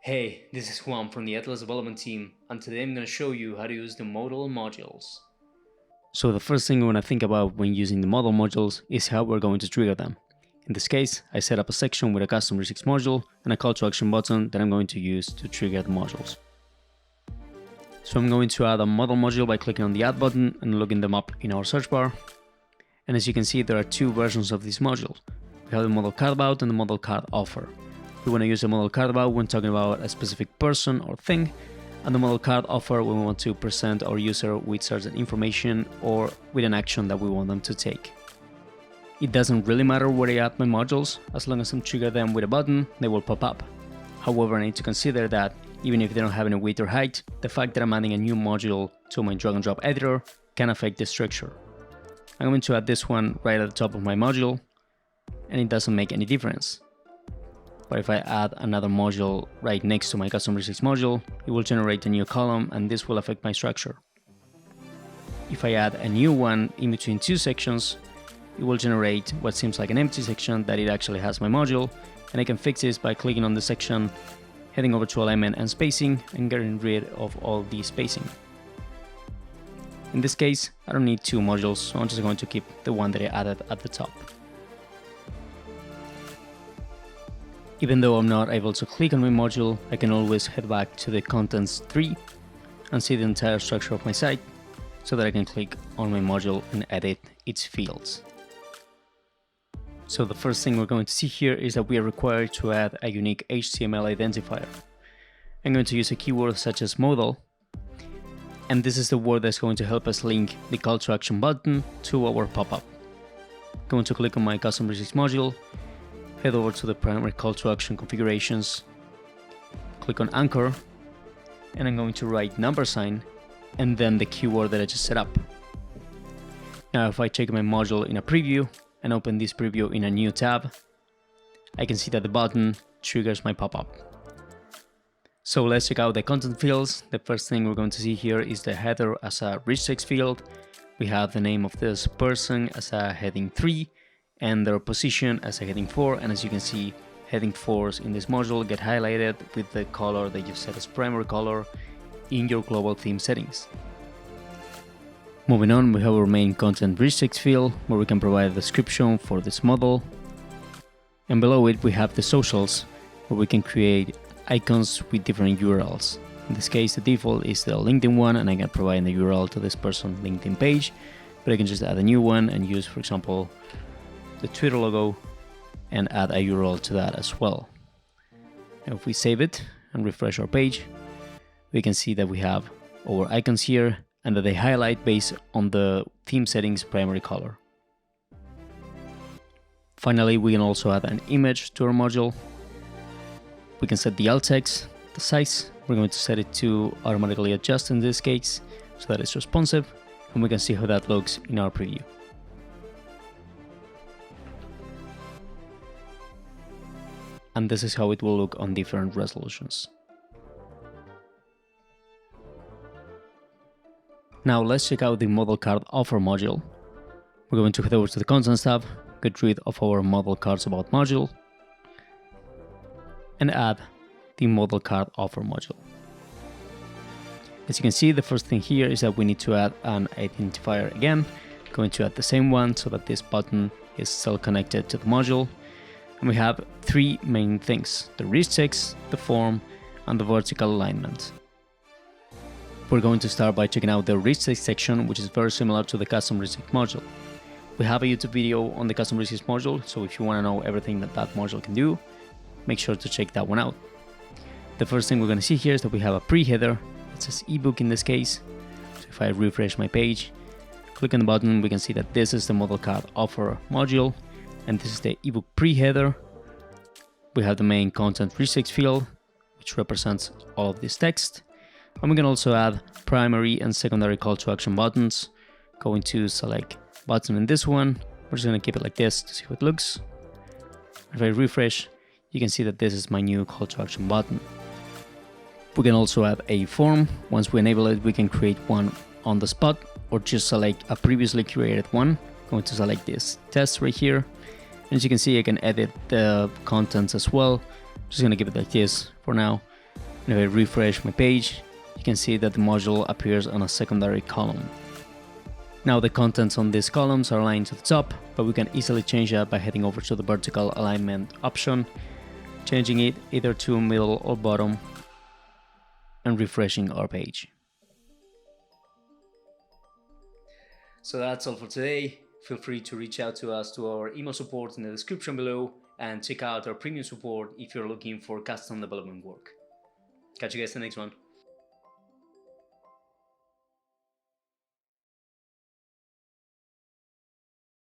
Hey, this is Juan from the Atlas development team, and today I'm going to show you how to use the Modal modules. So the first thing we want to think about when using the Modal modules is how we're going to trigger them. In this case, I set up a section with a custom regex module and a call to action button that I'm going to use to trigger the modules. So I'm going to add a Modal module by clicking on the add button and looking them up in our search bar. And as you can see, there are two versions of this module. We have the Modal card about and the Modal card offer. We want to use a Modal card about when talking about a specific person or thing, and the Modal card offer when we want to present our user with certain information or with an action that we want them to take. It doesn't really matter where I add my modules, as long as I trigger them with a button, they will pop up. However, I need to consider that even if they don't have any width or height, the fact that I'm adding a new module to my drag and drop editor can affect the structure. I'm going to add this one right at the top of my module, and it doesn't make any difference. But if I add another module right next to my custom regex module, it will generate a new column and this will affect my structure. If I add a new one in between two sections, it will generate what seems like an empty section that it actually has my module, and I can fix this by clicking on the section, heading over to alignment and spacing, and getting rid of all the spacing. In this case, I don't need two modules, so I'm just going to keep the one that I added at the top. Even though I'm not able to click on my module, I can always head back to the contents tree and see the entire structure of my site so that I can click on my module and edit its fields. So the first thing we're going to see here is that we are required to add a unique HTML identifier. I'm going to use a keyword such as Modal, and this is the word that's going to help us link the call to action button to our pop-up. I'm going to click on my custom regex module, head over to the primary call to action configurations, click on anchor, and I'm going to write $, and then the keyword that I just set up. Now if I check my module in a preview and open this preview in a new tab, I can see that the button triggers my pop-up. So let's check out the content fields. The first thing we're going to see here is the header as a rich text field. We have the name of this person as a heading 3, and their position as a heading 4, and as you can see, heading 4s in this module get highlighted with the color that you've set as primary color in your global theme settings. Moving on, we have our main content rich text field where we can provide a description for this model, and below it we have the socials where we can create icons with different URLs. In this case, the default is the LinkedIn one, and I can provide the URL to this person's LinkedIn page, but I can just add a new one and use, for example, the Twitter logo and add a URL to that as well. Now if we save it and refresh our page, we can see that we have our icons here and that they highlight based on the theme settings primary color. Finally, we can also add an image to our module. We can set the alt text, the size. We're going to set it to automatically adjust in this case so that it's responsive, and we can see how that looks in our preview. And this is how it will look on different resolutions. Now let's check out the Modal card offer module. We're going to head over to the contents tab, get rid of our Modal cards about module, and add the Modal card offer module. As you can see, the first thing here is that we need to add an identifier again. I'm going to add the same one so that this button is still connected to the module. And we have three main things: the rich text, the form, and the vertical alignment. We're going to start by checking out the rich text section, which is very similar to the custom regex module. We have a YouTube video on the custom regex module, so if you want to know everything that that module can do, make sure to check that one out. The first thing we're going to see here is that we have a pre-header. It says ebook in this case. So if I refresh my page, click on the button, we can see that this is the Modal card offer module, and this is the ebook pre-header. We have the main content rich text field, which represents all of this text. And we can also add primary and secondary call to action buttons. Going to select button in this one. We're just going to keep it like this to see how it looks. If I refresh, you can see that this is my new call to action button. We can also add a form. Once we enable it, we can create one on the spot or just select a previously created one. Going to select this test right here. And as you can see, I can edit the contents as well. Just gonna keep it like this for now. And if I refresh my page, you can see that the module appears on a secondary column. Now the contents on these columns are aligned to the top, but we can easily change that by heading over to the vertical alignment option, changing it either to middle or bottom, and refreshing our page. So that's all for today. Feel free to reach out to us to our email support in the description below, and check out our premium support if you're looking for custom development work. Catch you guys in the next one.